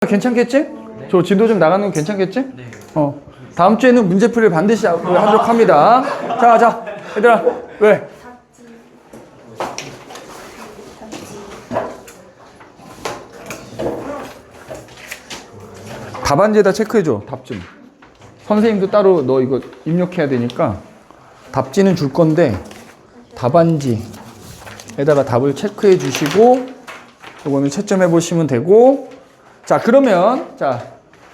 괜찮겠지? 네. 저 진도 좀 나가는 거 괜찮겠지? 네. 다음 주에는 문제풀이를 반드시 하도록 합니다. 자, 얘들아, 왜? 답안지에다 체크해줘, 답 좀. 선생님도 따로 너 이거 입력해야 되니까 답지는 줄 건데 답안지에다가 답을 체크해 주시고 이거는 채점해 보시면 되고. 자, 그러면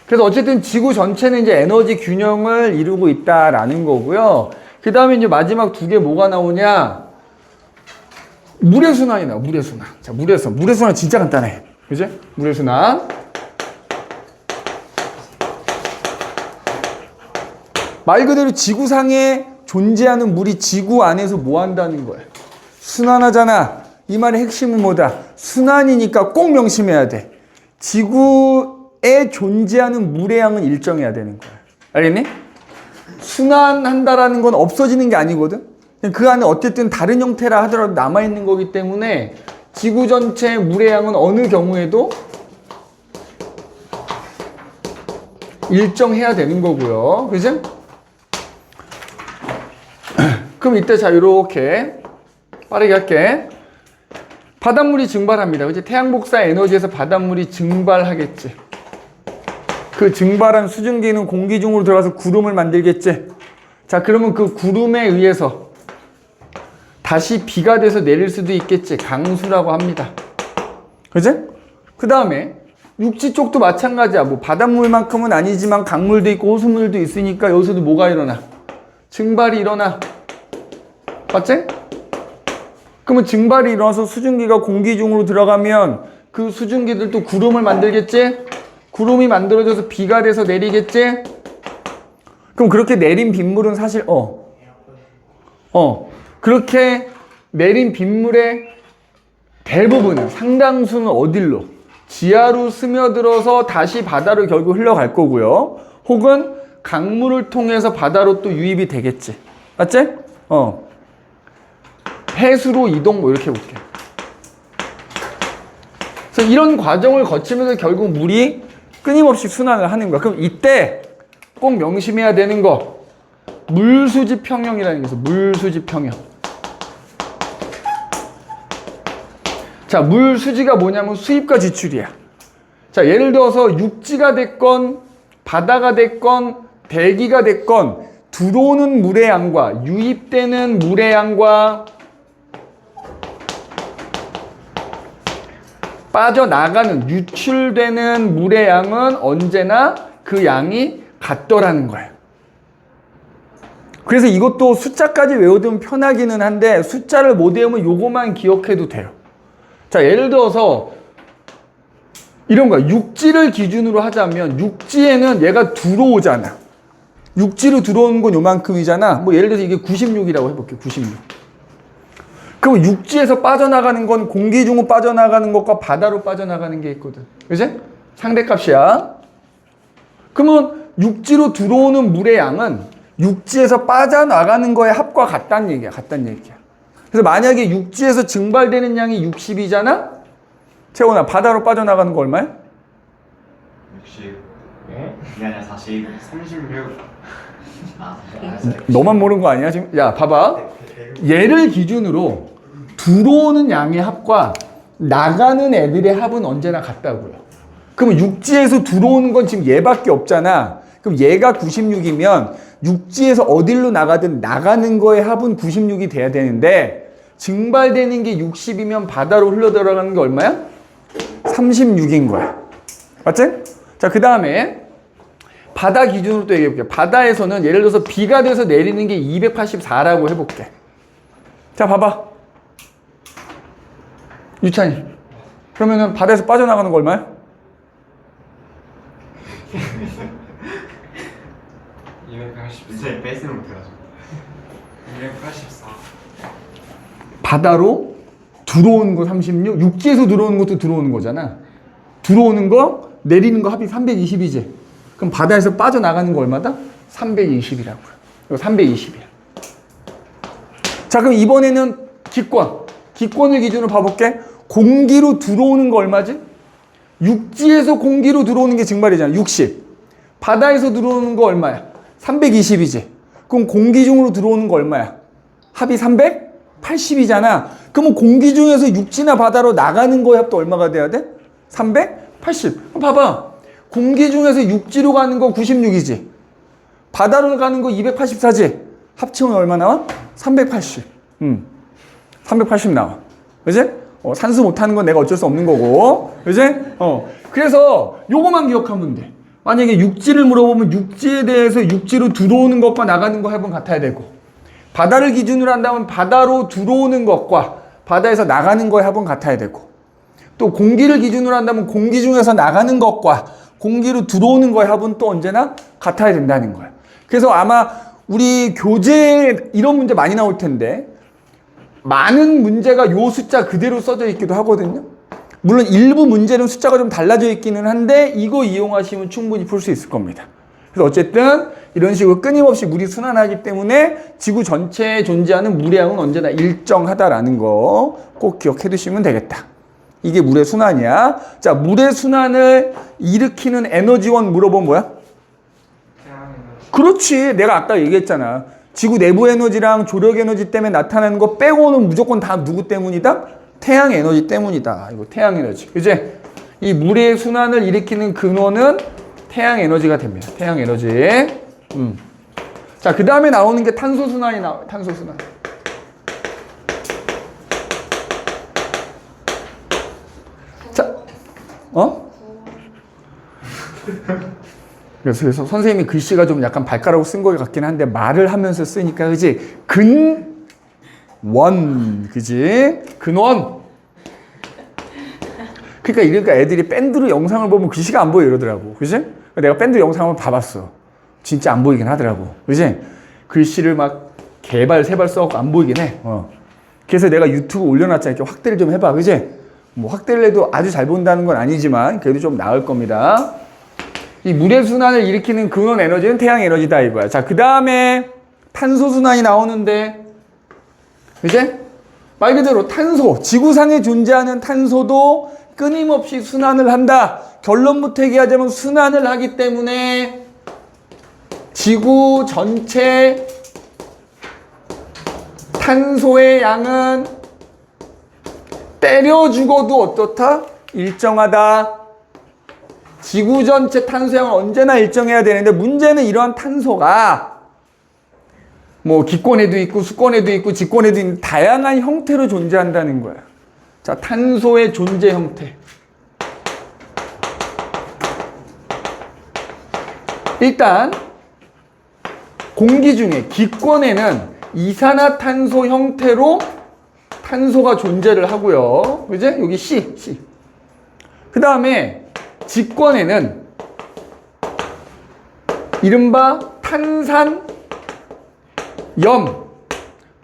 그래서 어쨌든 지구 전체는 이제 에너지 균형을 이루고 있다라는 거고요. 그 다음에 이제 마지막 두 개 뭐가 나오냐? 물의 순환이 나와. 물의 순환. 자, 물의 순환 진짜 간단해. 그지? 물의 순환. 말 그대로 지구상에 존재하는 물이 지구 안에서 뭐 한다는 거야? 순환하잖아. 이 말의 핵심은 뭐다? 순환이니까 꼭 명심해야 돼. 지구에 존재하는 물의 양은 일정해야 되는 거야. 알겠니? 순환한다라는 건 없어지는 게 아니거든. 그 안에 어쨌든 다른 형태라 하더라도 남아있는 거기 때문에 지구 전체의 물의 양은 어느 경우에도 일정해야 되는 거고요. 그지? 그럼 이때 이렇게 빠르게 할게. 바닷물이 증발합니다. 그치? 태양 복사 에너지에서 바닷물이 증발하겠지. 그 증발한 수증기는 공기 중으로 들어가서 구름을 만들겠지. 자, 그러면 그 구름에 의해서 다시 비가 돼서 내릴 수도 있겠지. 강수라고 합니다. 그치? 그 다음에 육지 쪽도 마찬가지야. 뭐 바닷물만큼은 아니지만 강물도 있고 호수물도 있으니까 여기서도 뭐가 일어나? 증발이 일어나. 맞지? 그러면 증발이 일어나서 수증기가 공기 중으로 들어가면 그 수증기들도 구름을 만들겠지? 구름이 만들어져서 비가 돼서 내리겠지? 그럼 그렇게 내린 빗물은 사실 그렇게 내린 빗물의 대부분은 상당수는 어딜로? 지하로 스며들어서 다시 바다로 결국 흘러갈 거고요. 혹은 강물을 통해서 바다로 또 유입이 되겠지. 맞지? 해수로 이동 뭐 이렇게 볼게. 그래서 이런 과정을 거치면서 결국 물이 끊임없이 순환을 하는 거야. 그럼 이때 꼭 명심해야 되는 거 물수지 평형이라는 게 있어. 물수지 평형. 자, 물수지가 뭐냐면 수입과 지출이야. 자, 예를 들어서 육지가 됐건 바다가 됐건 대기가 됐건 들어오는 물의 양과 유입되는 물의 양과 빠져나가는, 유출되는 물의 양은 언제나 그 양이 같더라는 거예요. 그래서 이것도 숫자까지 외워두면 편하기는 한데 숫자를 못 외우면 요거만 기억해도 돼요. 자, 예를 들어서 이런 거야. 육지를 기준으로 하자면 육지에는 얘가 들어오잖아. 육지로 들어오는 건 요만큼이잖아. 뭐 예를 들어서 이게 96이라고 해볼게요. 96. 그럼 육지에서 빠져나가는 건 공기 중으로 빠져나가는 것과 바다로 빠져나가는 게 있거든. 그치? 상대값이야. 그러면 육지로 들어오는 물의 양은 육지에서 빠져나가는 거의 합과 같다는 얘기야. 그래서 만약에 육지에서 증발되는 양이 60이잖아? 채원아, 바다로 빠져나가는 거 얼마야? 60. 이게 아니라 40. 36. 너만 모르는 거 아니야? 지금? 야, 봐봐. 얘를 기준으로 들어오는 양의 합과 나가는 애들의 합은 언제나 같다고요. 그러면 육지에서 들어오는 건 지금 얘밖에 없잖아. 그럼 얘가 96이면 육지에서 어디로 나가든 나가는 거의 합은 96이 돼야 되는데 증발되는 게 60이면 바다로 흘러 들어가는 게 얼마야? 36인 거야. 맞지? 자, 그 다음에 바다 기준으로 또 얘기해 볼게요. 바다에서는 예를 들어서 비가 돼서 내리는 게 284라고 해볼게. 자, 봐봐. 유찬이. 그러면은 바다에서 빠져나가는 거 얼마야? 280. 뺐으면 못해가지고. 284. 바다로 들어오는 거 36, 육지에서 들어오는 것도 들어오는 거잖아. 들어오는 거, 내리는 거 합이 320이지. 그럼 바다에서 빠져나가는 거 얼마다? 320이라고요. 이거 320이야. 자, 그럼 이번에는 기권을 기준으로 봐볼게. 공기로 들어오는 거 얼마지? 육지에서 공기로 들어오는 게 증발이잖아. 60. 바다에서 들어오는 거 얼마야? 320이지. 그럼 공기 중으로 들어오는 거 얼마야? 합이 380이잖아. 그러면 공기 중에서 육지나 바다로 나가는 거의 합도 얼마가 돼야 돼? 380. 봐봐. 공기 중에서 육지로 가는 거 96이지. 바다로 가는 거 284지. 합치면 얼마 나와? 380. 380 나와. 그지? 산수 못하는 건 내가 어쩔 수 없는 거고. 그지? 그래서 요거만 기억하면 돼. 만약에 육지를 물어보면 육지에 대해서 육지로 들어오는 것과 나가는 거 합은 같아야 되고, 바다를 기준으로 한다면 바다로 들어오는 것과 바다에서 나가는 거의 합은 같아야 되고, 또 공기를 기준으로 한다면 공기 중에서 나가는 것과 공기로 들어오는 거의 합은 또 언제나 같아야 된다는 거야. 그래서 아마 우리 교재에 이런 문제 많이 나올 텐데, 많은 문제가 요 숫자 그대로 써져 있기도 하거든요. 물론 일부 문제는 숫자가 좀 달라져 있기는 한데 이거 이용하시면 충분히 풀 수 있을 겁니다. 그래서 어쨌든 이런 식으로 끊임없이 물이 순환하기 때문에 지구 전체에 존재하는 물의 양은 언제나 일정하다라는 거 꼭 기억해 두시면 되겠다. 이게 물의 순환이야. 자, 물의 순환을 일으키는 에너지원 물어보면 뭐야? 그렇지. 내가 아까 얘기했잖아. 지구 내부 에너지랑 조력 에너지 때문에 나타나는 거 빼고는 무조건 다 누구 때문이다? 태양 에너지 때문이다. 이거 태양 에너지. 그지? 이 물의 순환을 일으키는 근원은 태양 에너지가 됩니다. 태양 에너지. 자, 그 다음에 나오는 게 탄소 순환이 나와요. 탄소 순환. 자, 그래서 선생님이 글씨가 좀 약간 발가락으로 쓴 것 같긴 한데 말을 하면서 쓰니까 그지? 근원, 그지? 근원. 그러니까 애들이 밴드로 영상을 보면 글씨가 안 보여 이러더라고, 그지? 내가 밴드 영상을 봐봤어. 진짜 안 보이긴 하더라고, 그지? 글씨를 막 개발 세발 써갖고 안 보이긴 해. 그래서 내가 유튜브 올려놨잖아. 이렇게 확대를 좀 해봐, 그지? 뭐 확대를 해도 아주 잘 본다는 건 아니지만 그래도 좀 나을 겁니다. 이 물의 순환을 일으키는 근원 에너지는 태양 에너지다 이거야. 자, 그 다음에 탄소 순환이 나오는데, 이제 말 그대로 탄소, 지구상에 존재하는 탄소도 끊임없이 순환을 한다. 결론부터 얘기하자면 순환을 하기 때문에 지구 전체 탄소의 양은 때려 죽어도 어떻다? 일정하다. 지구 전체 탄소량은 언제나 일정해야 되는데 문제는 이러한 탄소가 뭐 기권에도 있고 수권에도 있고 직권에도 있는 다양한 형태로 존재한다는 거야. 자, 탄소의 존재 형태. 일단 공기 중에 기권에는 이산화탄소 형태로 탄소가 존재를 하고요. 그지? 여기 C. 그 다음에 직권에는 이른바 탄산염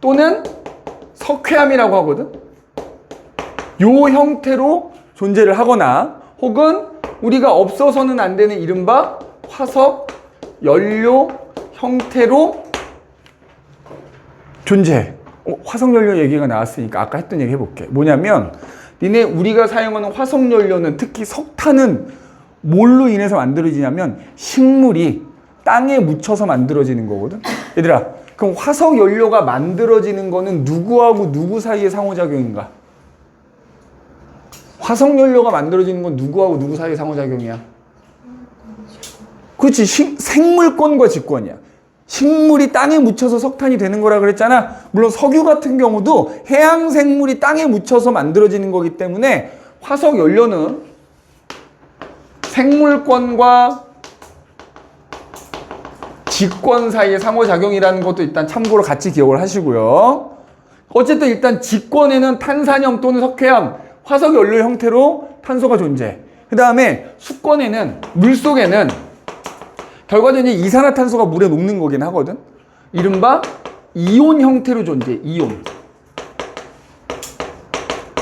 또는 석회암이라고 하거든. 요 형태로 존재를 하거나 혹은 우리가 없어서는 안 되는 이른바 화석 연료 형태로 존재해. 화석 연료 얘기가 나왔으니까 아까 했던 얘기 해볼게. 뭐냐면 니네 우리가 사용하는 화석 연료는 특히 석탄은 뭘로 인해서 만들어지냐면 식물이 땅에 묻혀서 만들어지는 거거든. 얘들아, 그럼 화석 연료가 만들어지는 거는 누구하고 누구 사이의 상호작용인가? 화석 연료가 만들어지는 건 누구하고 누구 사이의 상호작용이야? 그렇지, 생물권과 직권이야. 식물이 땅에 묻혀서 석탄이 되는 거라 그랬잖아. 물론 석유 같은 경우도 해양 생물이 땅에 묻혀서 만들어지는 거기 때문에 화석 연료는 생물권과 직권 사이의 상호작용이라는 것도 일단 참고로 같이 기억을 하시고요. 어쨌든 일단 직권에는 탄산염 또는 석회암, 화석 연료 형태로 탄소가 존재해. 그 다음에 수권에는, 물속에는 결과적으로 이산화탄소가 물에 녹는 거긴 하거든. 이른바 이온 형태로 존재해. 이온.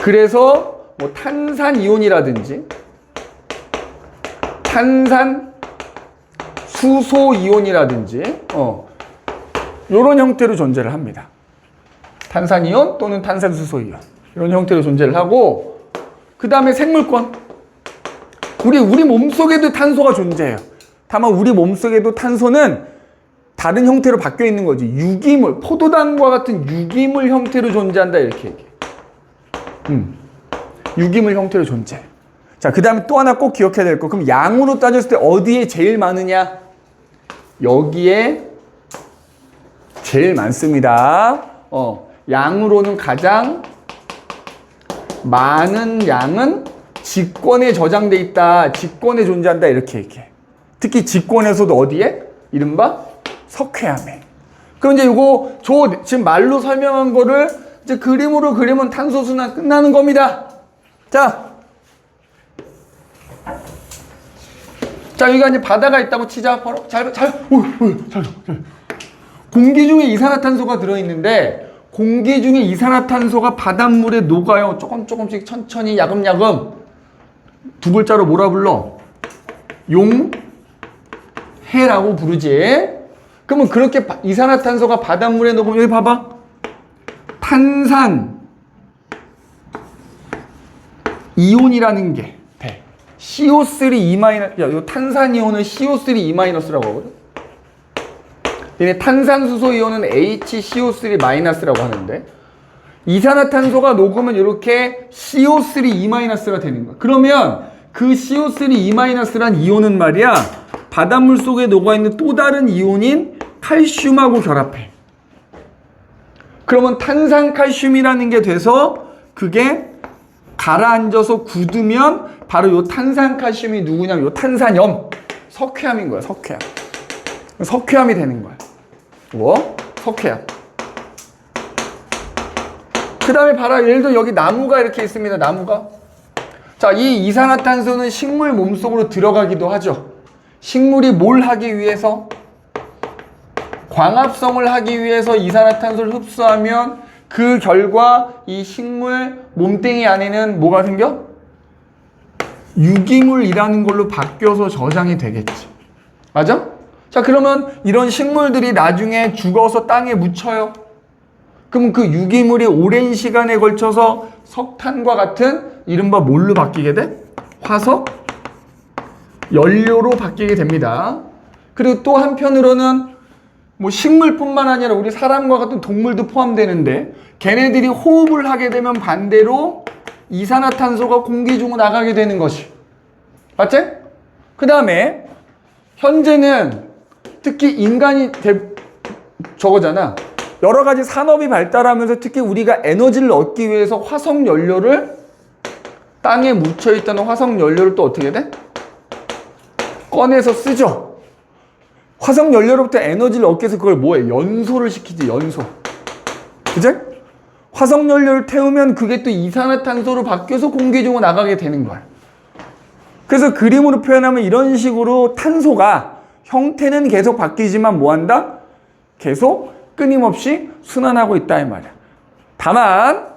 그래서 뭐 탄산이온이라든지 탄산 수소이온이라든지 이런 형태로 존재를 합니다. 탄산이온 또는 탄산수소이온 이런 형태로 존재를 하고, 그 다음에 생물권. 우리 몸속에도 탄소가 존재해요. 다만 우리 몸속에도 탄소는 다른 형태로 바뀌어 있는 거지. 유기물, 포도당과 같은 유기물 형태로 존재한다 이렇게 얘기해. 유기물 형태로 존재해. 자, 그 다음에 또 하나 꼭 기억해야 될 거. 그럼 양으로 따졌을 때 어디에 제일 많으냐? 여기에 제일 많습니다. 양으로는 가장 많은 양은 직권에 저장돼 있다. 직권에 존재한다 이렇게 얘기해. 특히 직권에서도 어디에? 이른바 석회암에. 그럼 이제 이거 지금 말로 설명한 거를 이제 그림으로 그리면 탄소순환 끝나는 겁니다. 자, 여기가 이제 바다가 있다고 치자. 바로 잘. 공기 중에 이산화탄소가 들어있는데 공기 중에 이산화탄소가 바닷물에 녹아요. 조금씩 천천히 야금야금. 두 글자로 뭐라 불러? 용해라고 부르지. 그러면 그렇게 이산화탄소가 바닷물에 녹으면 여기 봐봐. 탄산 이온이라는 게 돼. CO3 요 탄산 이온은 CO3- 하거든. 얘네 탄산수소 이온은 HCO3- 하는데 이산화탄소가 녹으면 이렇게 CO3- 되는 거야. 그러면 그 CO3- 이온은 말이야 바닷물 속에 녹아있는 또 다른 이온인 칼슘하고 결합해. 그러면 탄산칼슘이라는 게 돼서 그게 가라앉아서 굳으면 바로 요 탄산칼슘이 누구냐면 요 탄산염, 석회암인 거야. 석회암이 되는 거야. 석회암. 그 다음에 봐라. 예를 들어 여기 나무가 이렇게 있습니다. 나무가. 자, 이 이산화탄소는 식물 몸속으로 들어가기도 하죠. 식물이 뭘 하기 위해서? 광합성을 하기 위해서 이산화탄소를 흡수하면 그 결과 이 식물 몸뚱이 안에는 뭐가 생겨? 유기물이라는 걸로 바뀌어서 저장이 되겠지. 맞아? 자, 그러면 이런 식물들이 나중에 죽어서 땅에 묻혀요. 그럼 그 유기물이 오랜 시간에 걸쳐서 석탄과 같은 이른바 뭘로 바뀌게 돼? 화석 연료로 바뀌게 됩니다. 그리고 또 한편으로는 뭐 식물뿐만 아니라 우리 사람과 같은 동물도 포함되는데 걔네들이 호흡을 하게 되면 반대로 이산화탄소가 공기 중으로 나가게 되는 것이. 맞지? 그 다음에 현재는 특히 인간이 저거잖아. 여러 가지 산업이 발달하면서 특히 우리가 에너지를 얻기 위해서 화석 연료를 땅에 묻혀있다는 화석 연료를 또 어떻게 돼? 꺼내서 쓰죠. 화석 연료로부터 에너지를 얻기 위해서 그걸 뭐해? 연소를 시키지, 연소. 그치? 화석 연료를 태우면 그게 또 이산화탄소로 바뀌어서 공기 중으로 나가게 되는 거야. 그래서 그림으로 표현하면 이런 식으로 탄소가 형태는 계속 바뀌지만 뭐 한다? 계속 끊임없이 순환하고 있다 이 말이야. 다만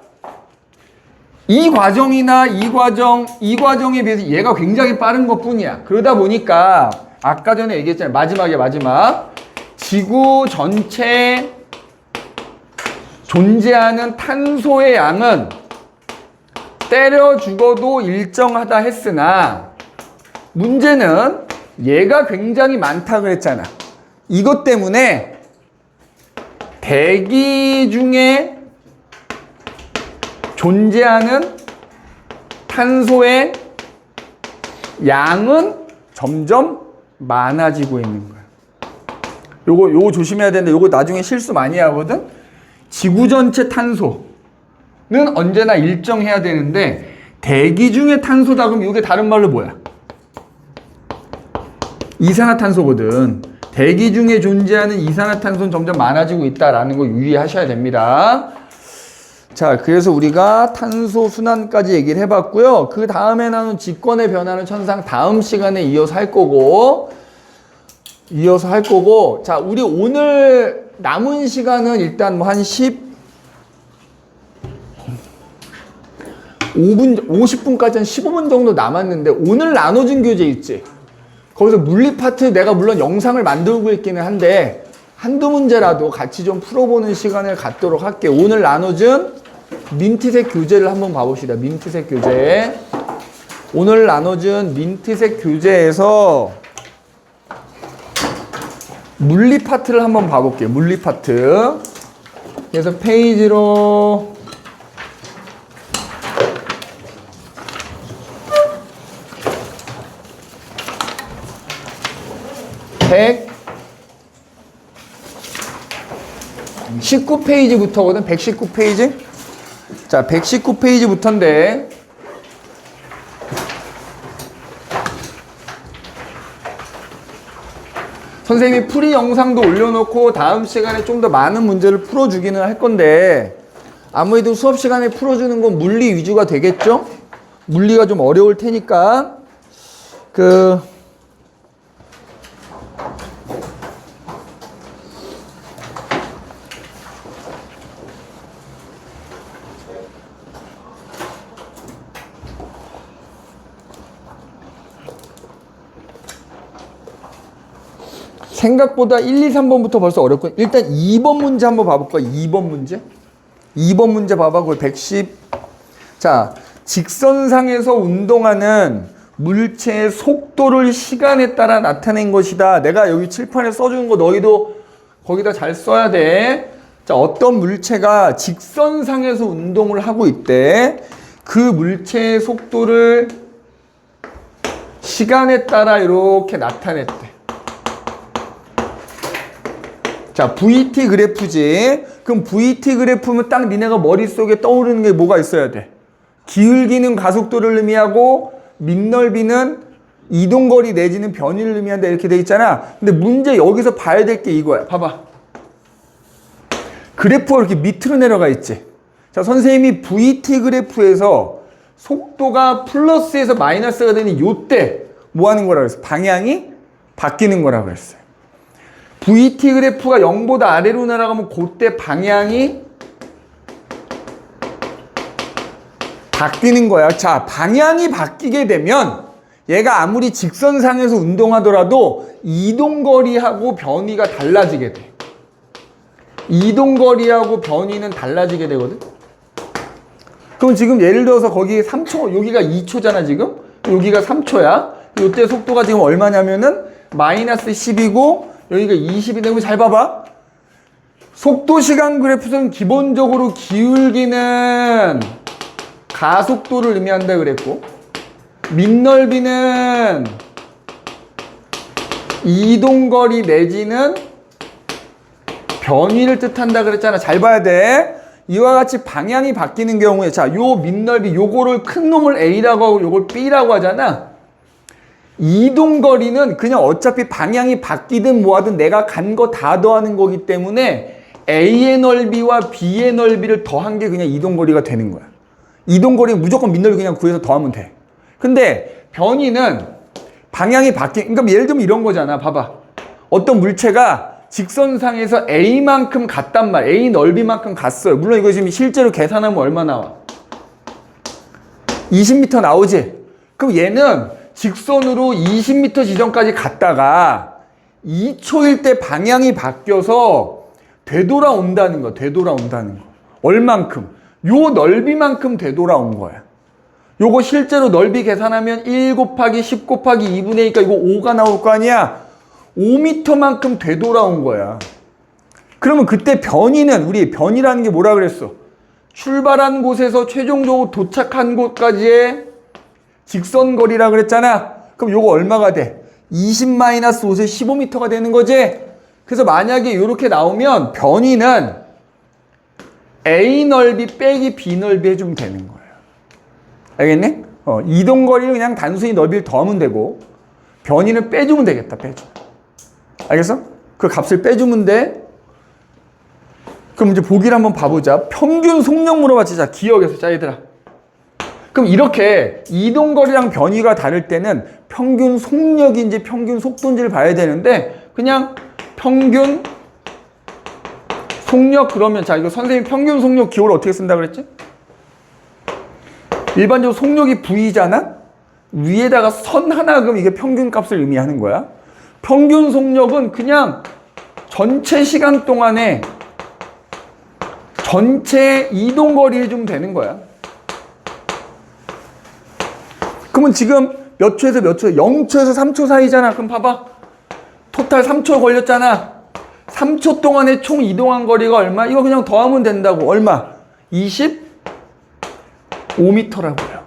이 과정에 비해서 얘가 굉장히 빠른 것 뿐이야. 그러다 보니까 아까 전에 얘기했잖아요. 마지막. 지구 전체에 존재하는 탄소의 양은 때려 죽어도 일정하다 했으나 문제는 얘가 굉장히 많다 그랬잖아. 이것 때문에 대기 중에 존재하는 탄소의 양은 점점 많아지고 있는 거야. 요거 조심해야 되는데 요거 나중에 실수 많이 하거든. 지구 전체 탄소는 언제나 일정해야 되는데 대기 중에 탄소다 그럼 이게 다른 말로 뭐야? 이산화탄소거든. 대기 중에 존재하는 이산화탄소는 점점 많아지고 있다라는 거 유의하셔야 됩니다. 자, 그래서 우리가 탄소 순환까지 얘기를 해봤고요. 그 다음에 나눈 직권의 변화는 천상 다음 시간에 이어서 할 거고, 자, 우리 오늘 남은 시간은 일단 뭐 한 50분까지 한 15분 정도 남았는데, 오늘 나눠준 교재 있지? 거기서 물리 파트 내가 물론 영상을 만들고 있기는 한데, 한두 문제라도 같이 좀 풀어보는 시간을 갖도록 할게요. 오늘 나눠준 민트색 교재를 한번 봐봅시다. 민트색 교재. 오늘 나눠준 민트색 교재에서 물리 파트를 한번 봐볼게요. 물리 파트. 그래서 페이지로 119페이지부터거든. 119페이지. 자, 119페이지부터인데 선생님이 풀이 영상도 올려놓고 다음 시간에 좀 더 많은 문제를 풀어주기는 할 건데 아무래도 수업 시간에 풀어주는 건 물리 위주가 되겠죠? 물리가 좀 어려울 테니까 생각보다 1, 2, 3번부터 벌써 어렵고 일단 2번 문제 한번 봐볼까? 2번 문제? 2번 문제 봐봐. 거기 110. 자, 직선상에서 운동하는 물체의 속도를 시간에 따라 나타낸 것이다. 내가 여기 칠판에 써주는 거 너희도 거기다 잘 써야 돼. 자, 어떤 물체가 직선상에서 운동을 하고 있대. 그 물체의 속도를 시간에 따라 이렇게 나타냈대. 자, VT 그래프지. 그럼 VT 그래프면 딱 니네가 머릿속에 떠오르는 게 뭐가 있어야 돼? 기울기는 가속도를 의미하고 밑넓이는 이동거리 내지는 변이를 의미한다 이렇게 돼 있잖아. 근데 문제 여기서 봐야 될 게 이거야. 봐봐. 그래프가 이렇게 밑으로 내려가 있지. 자, 선생님이 VT 그래프에서 속도가 플러스에서 마이너스가 되는 요때 뭐 하는 거라고 했어? 방향이 바뀌는 거라고 했어요. VT 그래프가 0보다 아래로 날아가면 그때 방향이 바뀌는 거야. 자, 방향이 바뀌게 되면 얘가 아무리 직선상에서 운동하더라도 이동거리하고 변이가 달라지게 돼. 이동거리하고 변이는 달라지게 되거든. 그럼 지금 예를 들어서 거기 3초, 여기가 2초잖아 지금. 여기가 3초야. 이때 속도가 지금 얼마냐면은 마이너스 10이고 여기가 20이 되고 잘 봐봐. 속도 시간 그래프는 기본적으로 기울기는 가속도를 의미한다 그랬고 밑넓이는 이동거리 내지는 변이를 뜻한다 그랬잖아. 잘 봐야 돼. 이와 같이 방향이 바뀌는 경우에 자, 요 밑넓이 요거를 큰 놈을 A라고 하고 요걸 B라고 하잖아. 이동거리는 그냥 어차피 방향이 바뀌든 뭐하든 내가 간 거 다 더하는 거기 때문에 A의 넓이와 B의 넓이를 더한 게 그냥 이동거리가 되는 거야. 이동거리는 무조건 밑넓이 그냥 구해서 더하면 돼. 근데 변이는 방향이 그러니까 예를 들면 이런 거잖아. 봐봐. 어떤 물체가 직선상에서 A만큼 갔단 말이야. A 넓이만큼 갔어요. 물론 이거 지금 실제로 계산하면 얼마 나와? 20m 나오지? 그럼 얘는 직선으로 20m 지점까지 갔다가 2초일 때 방향이 바뀌어서 되돌아온다는 거야. 되돌아온다는 거. 얼만큼? 요 넓이만큼 되돌아온 거야. 요거 실제로 넓이 계산하면 1 곱하기 10 곱하기 2분의 2니까 이거 5가 나올 거 아니야? 5m만큼 되돌아온 거야. 그러면 그때 변이는 우리 변이라는 게 뭐라 그랬어? 출발한 곳에서 최종적으로 도착한 곳까지의 직선거리라 그랬잖아. 그럼 요거 얼마가 돼? 20-5에 15m가 되는 거지? 그래서 만약에 이렇게 나오면 변이는 A 넓이 빼기 B 넓이 해주면 되는 거예요. 알겠네? 이동거리는 그냥 단순히 넓이를 더하면 되고 변이는 빼주면 되겠다. 빼줘. 알겠어? 그 값을 빼주면 돼. 그럼 이제 보기를 한번 봐보자. 평균 속력 물어봤지. 자, 기억해서. 자, 얘들아. 그럼 이렇게 이동거리랑 변이가 다를 때는 평균 속력인지 평균 속도인지를 봐야 되는데 그냥 평균 속력 그러면 자 이거 선생님 평균 속력 기호를 어떻게 쓴다 그랬지? 일반적으로 속력이 V잖아? 위에다가 선 하나 그럼 이게 평균 값을 의미하는 거야. 평균 속력은 그냥 전체 시간 동안에 전체 이동거리 해주면 되는 거야. 그러면 지금 몇 초에서 몇 초? 0초에서 3초 사이잖아. 그럼 봐봐. 토탈 3초 걸렸잖아. 3초 동안에 총 이동한 거리가 얼마? 이거 그냥 더하면 된다고. 얼마? 25m라고요.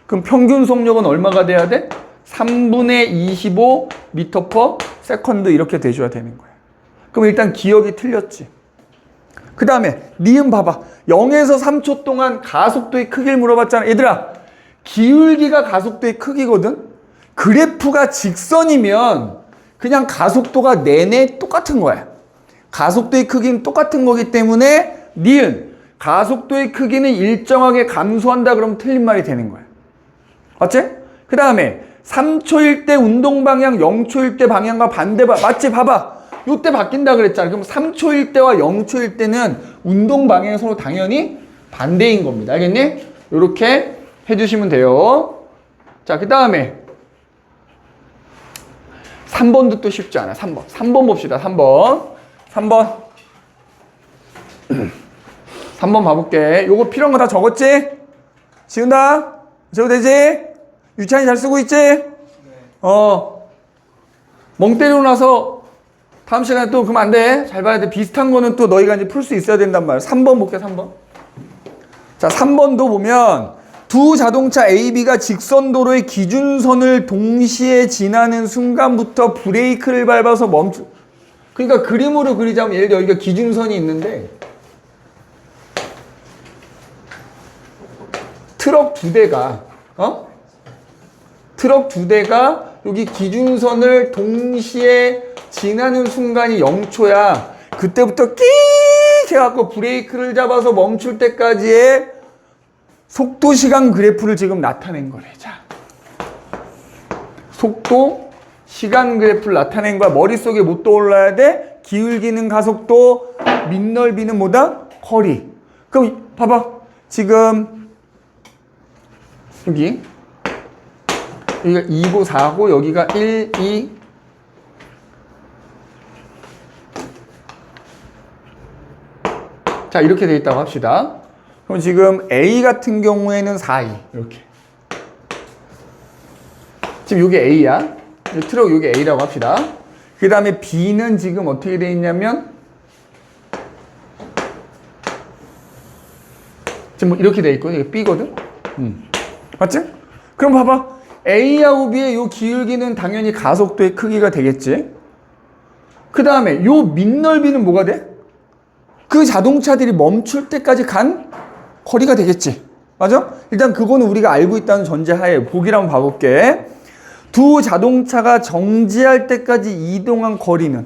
그럼 평균 속력은 얼마가 돼야 돼? 3분의 25m/s 이렇게 돼줘야 되는 거야. 그럼 일단 기억이 틀렸지. 그 다음에 니은 봐봐. 0에서 3초 동안 가속도의 크기를 물어봤잖아. 얘들아, 기울기가 가속도의 크기거든. 그래프가 직선이면 그냥 가속도가 내내 똑같은 거야. 가속도의 크기는 똑같은 거기 때문에 니은 가속도의 크기는 일정하게 감소한다 그러면 틀린 말이 되는 거야. 맞지? 그 다음에 3초일 때 운동 방향, 0초일 때 방향과 반대 맞지? 봐봐. 요때 바뀐다 그랬잖아. 그럼 3초일 때와 0초일 때는 운동 방향이 서로 당연히 반대인 겁니다. 알겠니? 요렇게 해주시면 돼요. 자, 그 다음에 3번도 또 쉽지 않아. 3번 봅시다. 3번 3번 봐볼게. 요거 필요한 거 다 적었지? 지운다? 적어도 되지? 유찬이 잘 쓰고 있지? 멍 때리고 나서 다음 시간에 또 그러면 안 돼. 잘 봐야 돼. 비슷한 거는 또 너희가 이제 풀 수 있어야 된단 말이야. 3번 볼게. 3번. 자, 3번도 보면 두 자동차 A, B가 직선 도로의 기준선을 동시에 지나는 순간부터 브레이크를 밟아서 멈추. 그러니까 그림으로 그리자면 예를 들어 여기가 기준선이 있는데 트럭 두 대가 여기 기준선을 동시에 지나는 순간이 0초야. 그때부터 끽 해갖고 브레이크를 잡아서 멈출 때까지의 속도 시간 그래프를 지금 나타낸 거래. 자, 속도 시간 그래프를 나타낸 거야. 머릿속에 못 떠올라야 돼. 기울기는 가속도, 밑넓이는 뭐다? 거리. 그럼 봐봐. 지금 여기가 2고 4고 여기가 1, 2 자, 이렇게 돼 있다고 합시다. 그럼 지금 A 같은 경우에는 4, 2 이렇게. 지금 요게 A야. 이 트럭 요게 A라고 합시다. 그 다음에 B는 지금 어떻게 돼 있냐면 지금 뭐 이렇게 돼 있거든. 이게 B거든. 맞지? 그럼 봐봐. A하고 B의 요 기울기는 당연히 가속도의 크기가 되겠지. 그 다음에 요 밑넓이는 뭐가 돼? 그 자동차들이 멈출 때까지 간 거리가 되겠지. 맞아? 일단 그거는 우리가 알고 있다는 전제하에 보기를 한번 봐볼게. 두 자동차가 정지할 때까지 이동한 거리는,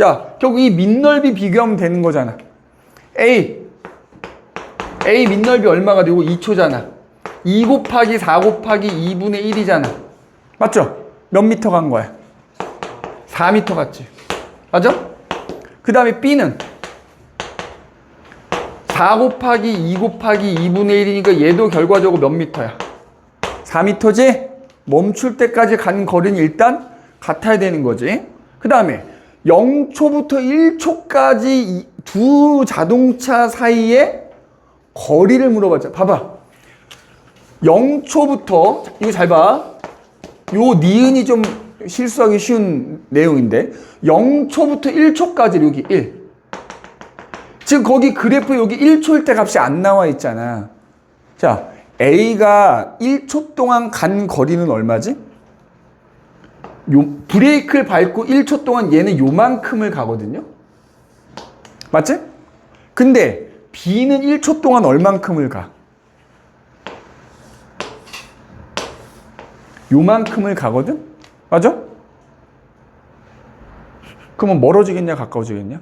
야, 결국 이 밑넓이 비교하면 되는 거잖아. A 밑넓이 얼마가 되고 2초잖아. 2 곱하기 4 곱하기 2분의 1이잖아. 맞죠? 몇 미터 간 거야? 4미터 갔지. 맞아? 그 다음에 B는 4 곱하기 2 곱하기 2분의 1이니까 얘도 결과적으로 몇 미터야? 4미터지? 멈출 때까지 간 거리는 일단 같아야 되는 거지. 그 다음에 0초부터 1초까지 두 자동차 사이의 거리를 물어봤잖아. 봐봐. 0초부터, 이거 잘 봐. 요 니은이 좀 실수하기 쉬운 내용인데 0초부터 1초까지 여기 1. 지금 거기 그래프 여기 1초일 때 값이 안 나와 있잖아. 자, A가 1초 동안 간 거리는 얼마지? 브레이크를 밟고 1초 동안 얘는 요만큼을 가거든요. 맞지? 근데 B는 1초 동안 얼만큼을 가? 요만큼을 가거든? 맞아? 그러면 멀어지겠냐 가까워지겠냐?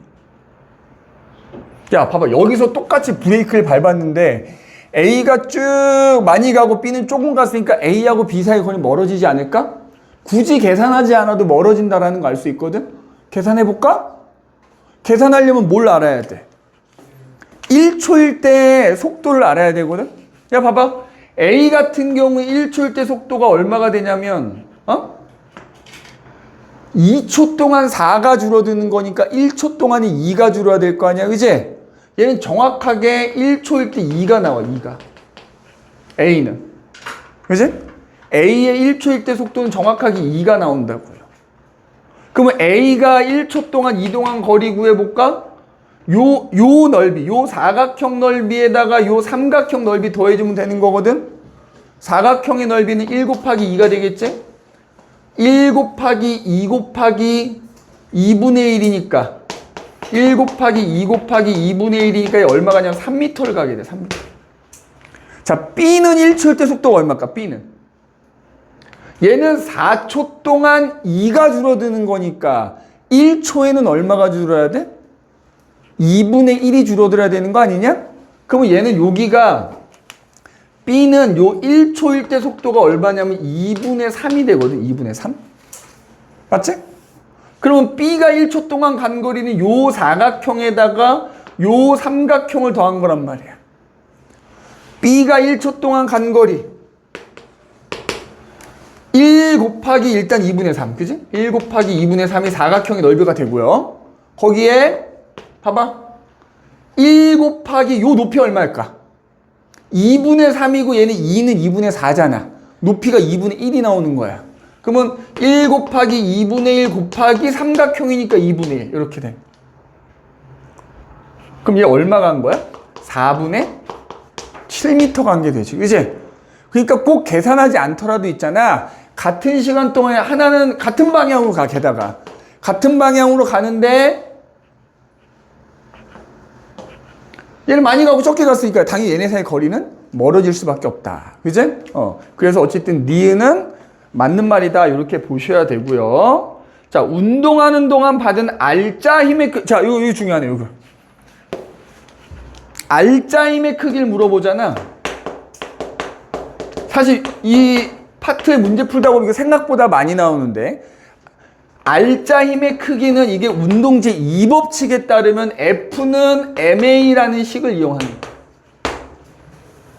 야, 봐봐. 여기서 똑같이 브레이크를 밟았는데 A가 쭉 많이 가고 B는 조금 갔으니까 A하고 B 사이 거리 멀어지지 않을까? 굳이 계산하지 않아도 멀어진다라는 거 알 수 있거든? 계산해볼까? 계산하려면 뭘 알아야 돼? 1초일 때 속도를 알아야 되거든? 야, 봐봐. A 같은 경우 1초일 때 속도가 얼마가 되냐면 2초 동안 4가 줄어드는 거니까 1초 동안에 2가 줄어야 될 거 아니야, 그지? 얘는 정확하게 1초일 때 2가 나와, 2가. A는. 그지? A의 1초일 때 속도는 정확하게 2가 나온다고요. 그러면 A가 1초 동안 이동한 거리 구해볼까? 요 넓이, 요 사각형 넓이에다가 요 삼각형 넓이 더해주면 되는 거거든? 사각형의 넓이는 1 곱하기 2가 되겠지? 1 곱하기 2 곱하기 2분의 1이니까 1 곱하기 2 곱하기 2분의 1이니까 얼마가 냐면 3m를 가게 돼. 3m. 자, B는 1초일 때 속도가 얼마일까? B는 얘는 4초 동안 2가 줄어드는 거니까 1초에는 얼마가 줄어야 돼? 2분의 1이 줄어들어야 되는 거 아니냐? 그러면 얘는 여기가 B는 요 1초일 때 속도가 얼마냐면 2분의 3이 되거든. 2분의 3. 맞지? 그러면 B가 1초 동안 간 거리는 요 사각형에다가 요 삼각형을 더한 거란 말이야. B가 1초 동안 간 거리 1 곱하기 일단 2분의 3, 그지? 1 곱하기 2분의 3이 사각형의 넓이가 되고요. 거기에 봐봐 1 곱하기 요 높이 얼마일까? 2분의 3이고 얘는 2는 2분의 4잖아. 높이가 2분의 1이 나오는 거야. 그러면 1 곱하기 2분의 1 곱하기 삼각형이니까 2분의 1 이렇게 돼. 그럼 얘 얼마 간 거야? 4분의 7m 간 게 되지. 그치? 그러니까 꼭 계산하지 않더라도 있잖아. 같은 시간 동안에 하나는 같은 방향으로 가. 게다가 같은 방향으로 가는데 얘는 많이 가고 적게 갔으니까 당연히 얘네 사이 거리는 멀어질 수밖에 없다. 그지? 그래서 어쨌든 니은은 맞는 말이다. 이렇게 보셔야 되고요. 자, 운동하는 동안 받은 알짜 힘의 자, 이거 중요하네요. 이거. 알짜 힘의 크기를 물어보잖아. 사실 이 파트의 문제 풀다 보니까 생각보다 많이 나오는데 알짜 힘의 크기는 이게 운동제 2법칙에 따르면 F는 MA라는 식을 이용하는 거예요.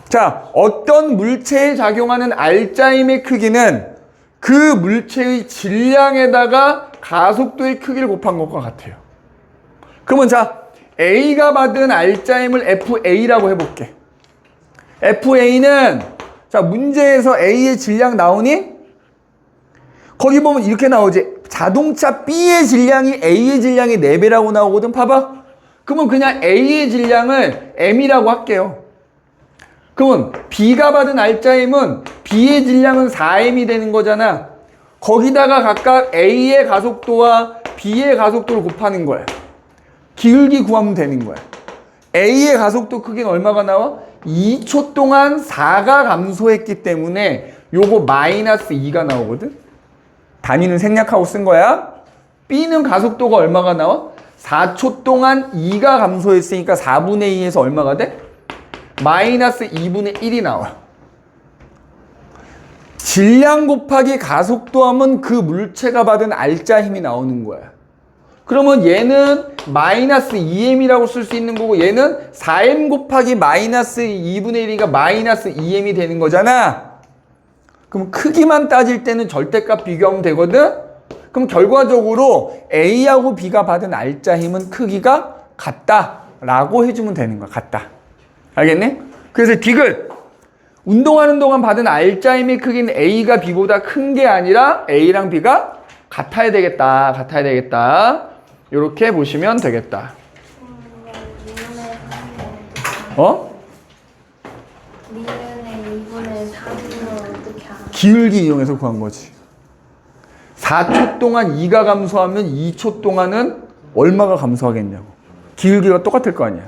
자, 어떤 물체에 작용하는 알짜 힘의 크기는 그 물체의 질량에다가 가속도의 크기를 곱한 것과 같아요. 그러면 자, A가 받은 알짜 힘을 FA라고 해볼게. FA는 자, 문제에서 A의 질량 나오니? 거기 보면 이렇게 나오지. 자동차 B의 질량이 A의 질량의 4배라고 나오거든. 봐봐. 그러면 그냥 A의 질량을 M이라고 할게요. 그러면 B가 받은 알짜힘은 B의 질량은 4M이 되는 거잖아. 거기다가 각각 A의 가속도와 B의 가속도를 곱하는 거야. 기울기 구하면 되는 거야. A의 가속도 크기는 얼마가 나와? 2초 동안 4가 감소했기 때문에 요거 마이너스 2가 나오거든. 단위는 생략하고 쓴 거야. B는 가속도가 얼마가 나와? 4초 동안 2가 감소했으니까 4분의 2에서 얼마가 돼? 마이너스 2분의 1이 나와. 질량 곱하기 가속도 하면 그 물체가 받은 알짜 힘이 나오는 거야. 그러면 얘는 마이너스 2m이라고 쓸 수 있는 거고 얘는 4m 곱하기 마이너스 2분의 1이니까 마이너스 2m이 되는 거잖아. 그럼 크기만 따질 때는 절대값 비교하면 되거든? 그럼 결과적으로 A하고 B가 받은 알짜 힘은 크기가 같다라고 해주면 되는 거야. 같다. 알겠니? 그래서 디귿! 운동하는 동안 받은 알짜 힘의 크기는 A가 B보다 큰 게 아니라 A랑 B가 같아야 되겠다. 같아야 되겠다. 이렇게 보시면 되겠다. 어? 미은의 2분의 4분을 어떻게 알아? 기울기 이용해서 구한 거지. 4초 동안 2가 감소하면 2초 동안은 얼마가 감소하겠냐고. 기울기가 똑같을 거 아니야.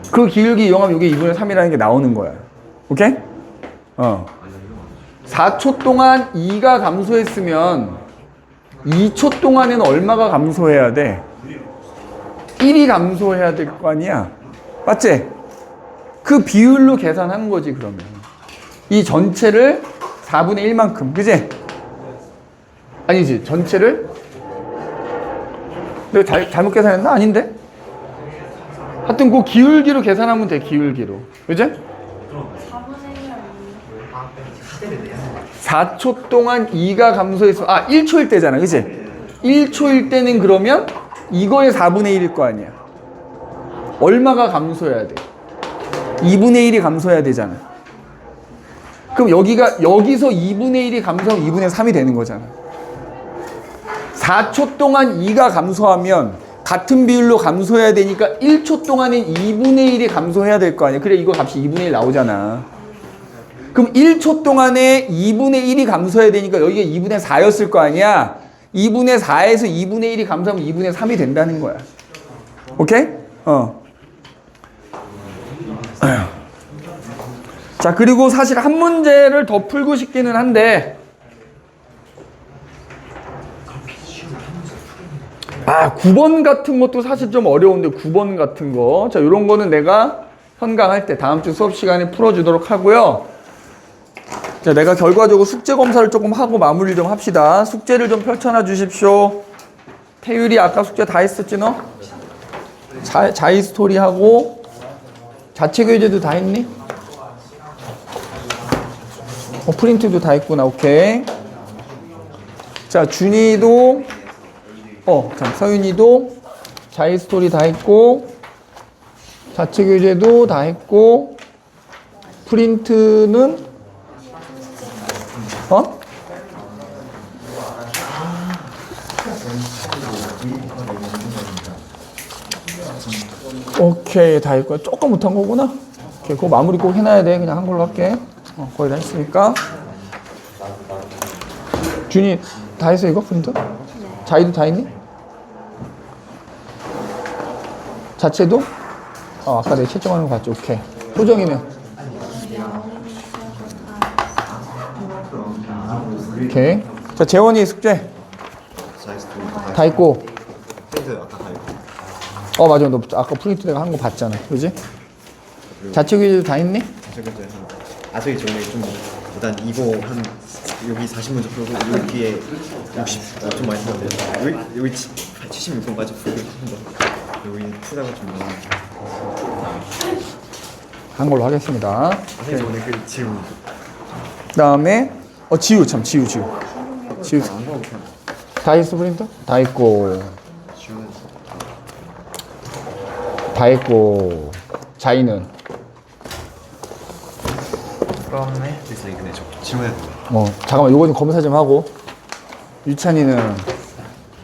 그 기울기 이용하면 이게 2분의 3이라는 게 나오는 거야. 오케이? 4초 동안 2가 감소했으면 2초 동안에는 얼마가 감소해야 돼? 1이 감소해야 될 거 아니야. 맞지? 그 비율로 계산한 거지 그러면. 이 전체를 4분의 1만큼. 그지? 아니지. 전체를 내가 잘못 계산했나? 아닌데? 하여튼 그 기울기로 계산하면 돼. 기울기로. 그지? 4분의 1이 아니에요? 4초 동안 2가 감소해서 1초일 때잖아. 그치? 1초일 때는 그러면 이거의 4분의 1일 거 아니야. 얼마가 감소해야 돼? 2분의 1이 감소해야 되잖아. 그럼 여기서 2분의 1이 감소하면 2분의 3이 되는 거잖아. 4초 동안 2가 감소하면 같은 비율로 감소해야 되니까 1초 동안엔 2분의 1이 감소해야 될 거 아니야. 그래 이거 값이 2분의 1 나오잖아. 그럼 1초 동안에 2분의 1이 감소해야 되니까 여기가 2분의 4였을 거 아니야. 2분의 4에서 2분의 1이 감소하면 2분의 3이 된다는 거야. 오케이? 자, 그리고 사실 한 문제를 더 풀고 싶기는 한데, 9번 같은 것도 사실 좀 어려운데, 9번 같은 거. 자, 요런 거는 내가 현강할 때 다음 주 수업 시간에 풀어주도록 하고요. 자, 내가 결과적으로 숙제 검사를 조금 하고 마무리 좀 합시다. 숙제를 좀 펼쳐놔 주십시오. 태율이 아까 숙제 다 했었지, 너? 자이 스토리 하고, 자체 교재도 다 했니? 프린트도 다 했구나. 오케이. 자, 준이도, 서윤이도 자이 스토리 다 했고, 자체 교재도 다 했고, 프린트는, 오케이, 다 했고. 조금 못한 거구나. 오케이, 그거 마무리 꼭 해놔야 돼. 그냥 한 걸로 할게. 거의 다 했으니까. 준이 다 했어, 이거? 프린트? 자이도 다 했니? 자체도? 아까 내가 채점하는 거 봤지? 오케이. 호정이는? 오케이. 자, 재원이 숙제? 다 했고. 프린트 아까 다 했고. 맞아. 너 아까 프린트 내가 한 거 봤잖아. 그지? 자체 교재도 다 했니? 아직 전에 좀 일단 이거 한 여기 40문제 풀고 여기에 60 좀 많이 풀었는데 여기 76번까지 풀고 한번 여기 풀다가 좀 많이 한 걸로 하겠습니다. 아직 전에 그 지우 그다음에 지우 다 했어 프린터? 다 했고 자이는 그다음에 됐어 이거 내줘 지우해 잠깐만 요거 좀 검사 좀 하고. 유찬이는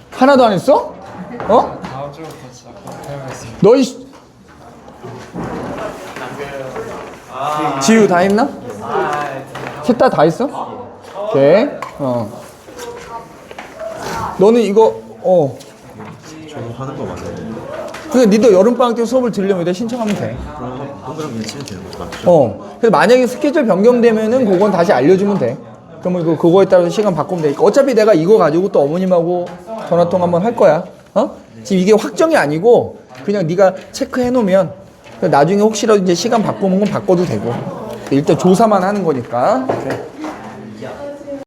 하나도 안 했어? 다음 주부터 시작해보겠습니다. 너희 지우 다 했나? 셋 다 했어? 오케이. 너는 이거 저거 하는 거 맞아요? 그러니까 니도 여름방학 때 수업을 들으려면 여기다 신청하면 돼. 동그라미 치면 되는 거 맞죠? 그래서 만약에 스케줄 변경되면은 그건 다시 알려주면 돼. 그러면 그거에 따라서 시간 바꾸면 되니까. 어차피 내가 이거 가지고 또 어머님하고 전화통화 한번 할 거야. 지금 이게 확정이 아니고 그냥 네가 체크해 놓으면 나중에 혹시라도 이제 시간 바꾸는 건 바꿔도 되고. 일단 조사만 하는 거니까. 오케이.